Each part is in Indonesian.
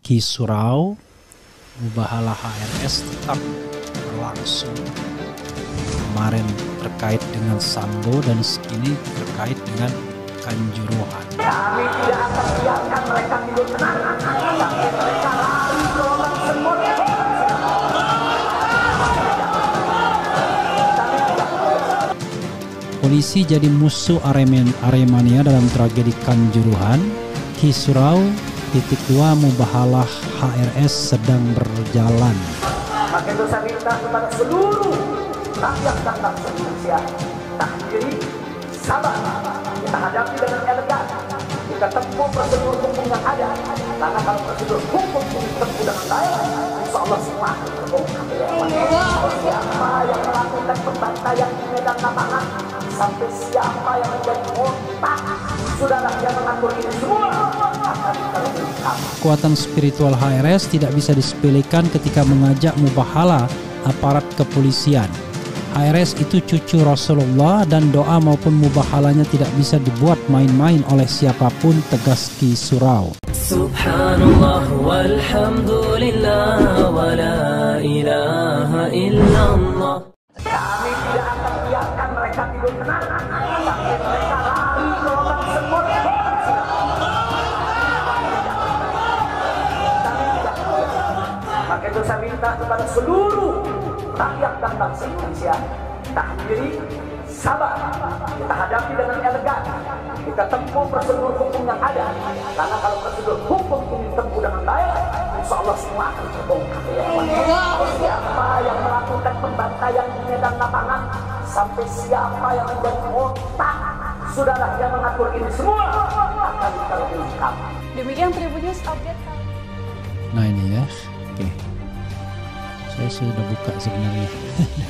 Kisuraw Mubahala HRS tetap berlangsung. Kemarin terkait dengan Sambo dan sekini terkait dengan Kanjuruhan. Kami tidak akan biarkan mereka tidur tenang sampai mereka lari gelombang semut. Polisi jadi musuh Aremania dalam tragedi Kanjuruhan. Kisuraw .2 Mubahalah HRS sedang berjalan. Maka itu saya minta kepada seluruh rakyat dan bangsa Indonesia, tahan diri, sabar, kita hadapi dengan elegan, kita tempuh prosedur hukum yang ada. Karena kalau prosedur hukum ini tempuh dengan baik, insya Allah semua akan terbongkar. Siapa yang melakukan pembantaian di medan lapangan, sampai siapa yang menjadi otak, saudara yang mengatur ini semua akan terungkap. Kekuatan spiritual HRS tidak bisa disepelekan ketika mengajak mubahala aparat kepolisian. HRS itu cucu Rasulullah dan doa maupun mubahalanya tidak bisa dibuat main-main oleh siapapun, tegas Kisuraw. Subhanallah walhamdulillah wa la ilaha illallah. Kami tidak akan biarkan mereka tidur tenang sampai mereka lari gelombang semut. Maka itu saya minta kepada seluruh rakyat dan bangsa Indonesia, tahan diri, sabar, kita hadapi dengan elegan, kita tempuh prosedur hukum yang ada. Karena kalau prosedur hukum ini tempuh dengan baik, insya Allah semua akan terbongkar. Siapa yang melakukan pembantaian di medan lapangan, sampai siapa yang menjadi otak, saudara yang mengatur ini semua akan terungkap. Demikian Tribun News update. Nah ini ya, oke. Saya sudah buka sebenarnya,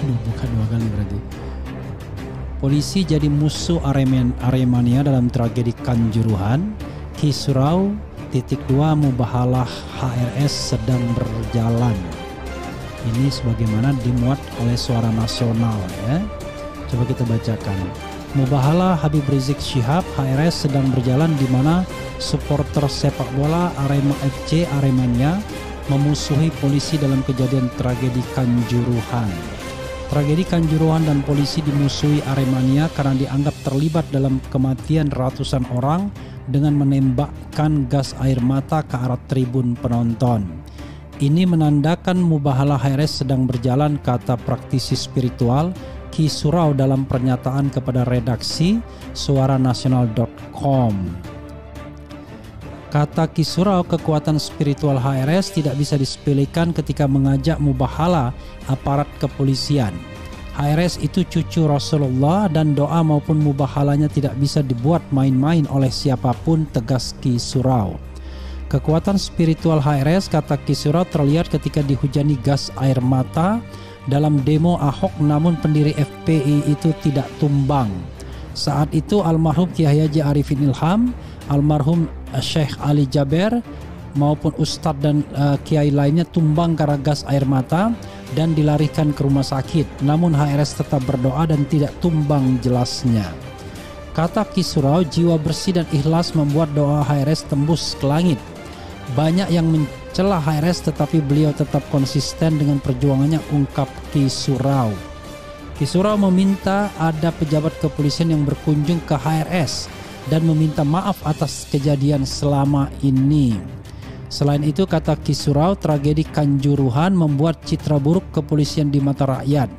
buka 2 kali berarti. Polisi jadi musuh Aremania dalam tragedi Kanjuruhan. Kisuraw .2 Mubahalah HRS sedang berjalan. Ini sebagaimana dimuat oleh Suara Nasional ya. Coba kita bacakan. Mubahalah Habib Rizik Syihab HRS sedang berjalan, di mana supporter sepak bola Arema FC Aremania memusuhi polisi dalam kejadian tragedi Kanjuruhan. Tragedi Kanjuruhan dan polisi dimusuhi Aremania karena dianggap terlibat dalam kematian ratusan orang dengan menembakkan gas air mata ke arah tribun penonton. Ini menandakan mubahalah HRS sedang berjalan, kata praktisi spiritual Kisuraw dalam pernyataan kepada redaksi suaranasional.com. Kata Kisuraw, kekuatan spiritual HRS tidak bisa disepelekan ketika mengajak mubahala aparat kepolisian. HRS itu cucu Rasulullah dan doa maupun mubahalanya tidak bisa dibuat main-main oleh siapapun, tegas Kisuraw. Kekuatan spiritual HRS, kata Kisuraw, terlihat ketika dihujani gas air mata dalam demo Ahok, namun pendiri FPI itu tidak tumbang. Saat itu almarhum Kiai Haji Arifin Ilham, almarhum Syekh Ali Jaber maupun ustadz dan kiai lainnya tumbang karena gas air mata dan dilarikan ke rumah sakit. Namun HRS tetap berdoa dan tidak tumbang, jelasnya. Kata Kisuraw, jiwa bersih dan ikhlas membuat doa HRS tembus ke langit. Banyak yang mencela HRS tetapi beliau tetap konsisten dengan perjuangannya, ungkap Kisuraw. Kisuraw meminta ada pejabat kepolisian yang berkunjung ke HRS dan meminta maaf atas kejadian selama ini. Selain itu, kata Kisuraw, tragedi Kanjuruhan membuat citra buruk kepolisian di mata rakyat.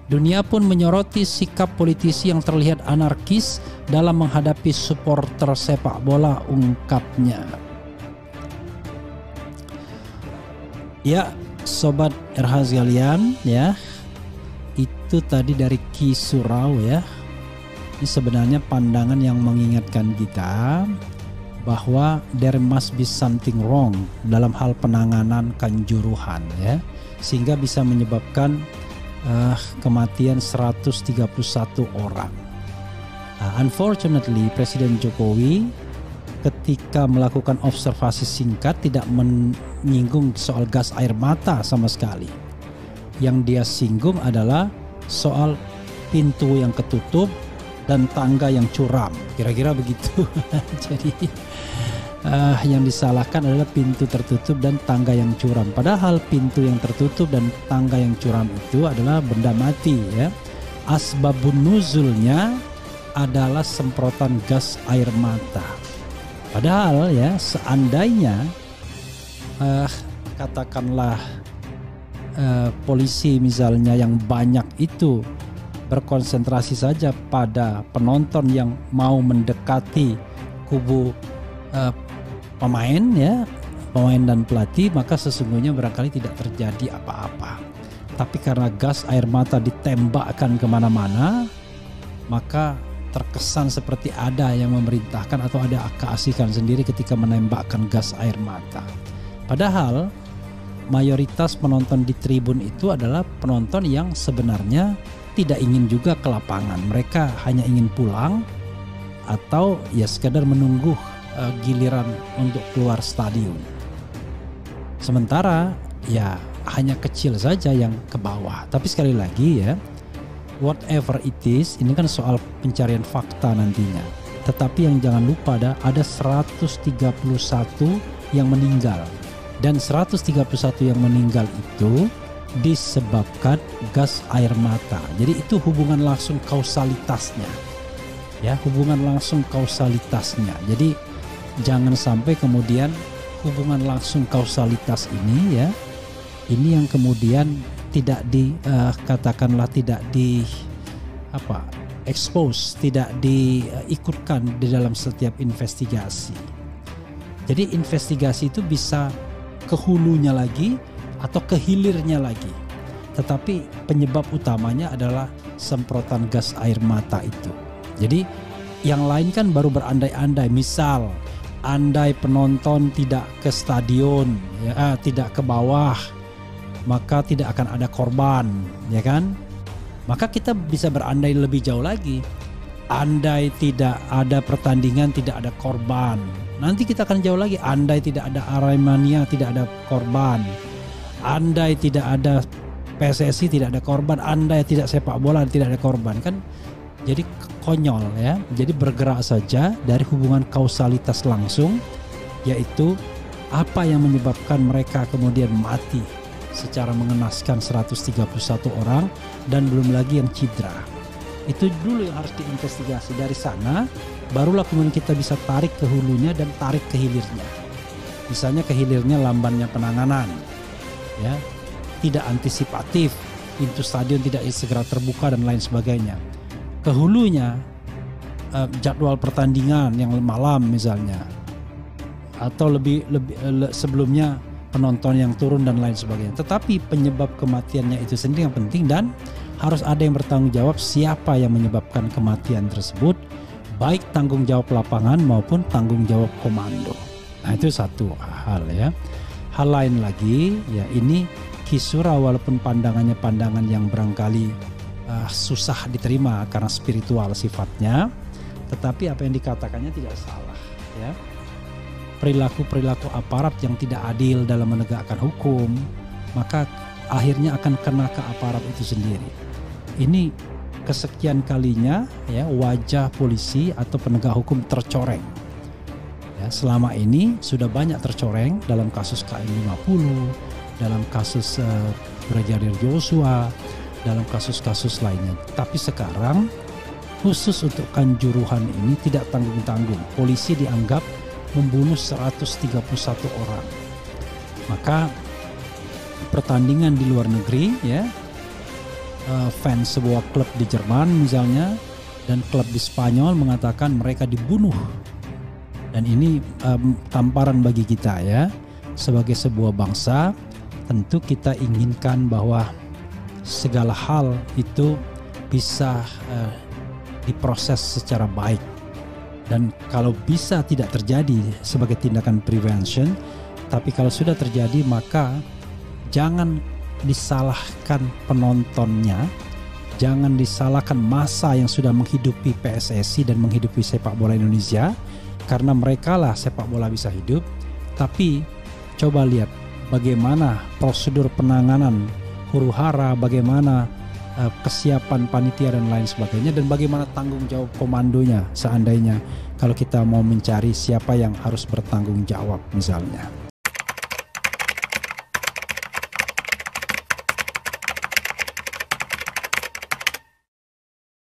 Dunia pun menyoroti sikap politisi yang terlihat anarkis dalam menghadapi supporter sepak bola, ungkapnya. Ya, sobat RH sekalian, ya, itu tadi dari Kisuraw ya. Ini sebenarnya pandangan yang mengingatkan kita bahwa there must be something wrong dalam hal penanganan Kanjuruhan ya, sehingga bisa menyebabkan kematian 131 orang. Unfortunately, Presiden Jokowi ketika melakukan observasi singkat tidak menyinggung soal gas air mata sama sekali. Yang dia singgung adalah soal pintu yang ketutup dan tangga yang curam, kira-kira begitu. Jadi yang disalahkan adalah pintu tertutup dan tangga yang curam. Padahal pintu yang tertutup dan tangga yang curam itu adalah benda mati ya. Asbabun nuzulnya adalah semprotan gas air mata. Padahal ya seandainya katakanlah polisi misalnya yang banyak itu berkonsentrasi saja pada penonton yang mau mendekati kubu pemain dan pelatih, maka sesungguhnya barangkali tidak terjadi apa-apa. Tapi karena gas air mata ditembakkan kemana-mana, maka terkesan seperti ada yang memerintahkan atau ada keasikan sendiri ketika menembakkan gas air mata. Padahal mayoritas penonton di tribun itu adalah penonton yang sebenarnya tidak ingin juga ke lapangan. Mereka hanya ingin pulang atau ya sekedar menunggu giliran untuk keluar stadion. Sementara ya hanya kecil saja yang ke bawah. Tapi sekali lagi ya, whatever it is, ini kan soal pencarian fakta nantinya. Tetapi yang jangan lupa ada 131 yang meninggal. Dan 131 yang meninggal itu disebabkan gas air mata. Jadi itu hubungan langsung kausalitasnya. Ya, hubungan langsung kausalitasnya. Jadi jangan sampai kemudian hubungan langsung kausalitas ini ya, ini yang kemudian tidak katakanlah tidak expose, tidak diikutkan di dalam setiap investigasi. Jadi investigasi itu bisa ke hulunya lagi atau ke hilirnya lagi. Tetapi penyebab utamanya adalah semprotan gas air mata itu. Jadi yang lain kan baru berandai-andai. Misal andai penonton tidak ke stadion, ya, tidak ke bawah, maka tidak akan ada korban, ya kan? Maka kita bisa berandai lebih jauh lagi. Andai tidak ada pertandingan, tidak ada korban. Nanti kita akan jauh lagi. Andai tidak ada Aremania, tidak ada korban. Andai tidak ada PSSI, tidak ada korban. Andai tidak sepak bola, tidak ada korban. Kan jadi konyol ya. Jadi bergerak saja dari hubungan kausalitas langsung, yaitu apa yang menyebabkan mereka kemudian mati secara mengenaskan 131 orang dan belum lagi yang cedera. Itu dulu yang harus diinvestigasi. Dari sana barulah kemudian kita bisa tarik ke hulunya dan tarik ke hilirnya. Misalnya ke hilirnya lambannya penanganan, ya, tidak antisipatif, pintu stadion tidak segera terbuka dan lain sebagainya. Ke hulunya jadwal pertandingan yang malam misalnya, atau lebih sebelumnya penonton yang turun dan lain sebagainya. Tetapi penyebab kematiannya itu sendiri yang penting dan harus ada yang bertanggung jawab siapa yang menyebabkan kematian tersebut, baik tanggung jawab lapangan maupun tanggung jawab komando. Nah itu satu hal ya. Hal lain lagi ya, ini Kisura walaupun pandangannya pandangan yang barangkali susah diterima karena spiritual sifatnya, tetapi apa yang dikatakannya tidak salah ya. Perilaku-perilaku aparat yang tidak adil dalam menegakkan hukum, maka akhirnya akan kena ke aparat itu sendiri. Ini kesekian kalinya ya wajah polisi atau penegak hukum tercoreng. Ya, selama ini sudah banyak tercoreng dalam kasus KM50, dalam kasus Brigadir Joshua, dalam kasus-kasus lainnya. Tapi sekarang khusus untuk Kanjuruhan ini tidak tanggung-tanggung. Polisi dianggap membunuh 131 orang. Maka pertandingan di luar negeri ya, fans sebuah klub di Jerman misalnya dan klub di Spanyol mengatakan mereka dibunuh. Dan ini tamparan bagi kita ya, sebagai sebuah bangsa tentu kita inginkan bahwa segala hal itu bisa diproses secara baik. Dan kalau bisa tidak terjadi sebagai tindakan prevention, tapi kalau sudah terjadi maka jangan disalahkan penontonnya, jangan disalahkan massa yang sudah menghidupi PSSI dan menghidupi sepak bola Indonesia, karena mereka lah sepak bola bisa hidup. Tapi coba lihat bagaimana prosedur penanganan huru-hara, bagaimana kesiapan panitia dan lain sebagainya, dan bagaimana tanggung jawab komandonya seandainya kalau kita mau mencari siapa yang harus bertanggung jawab misalnya.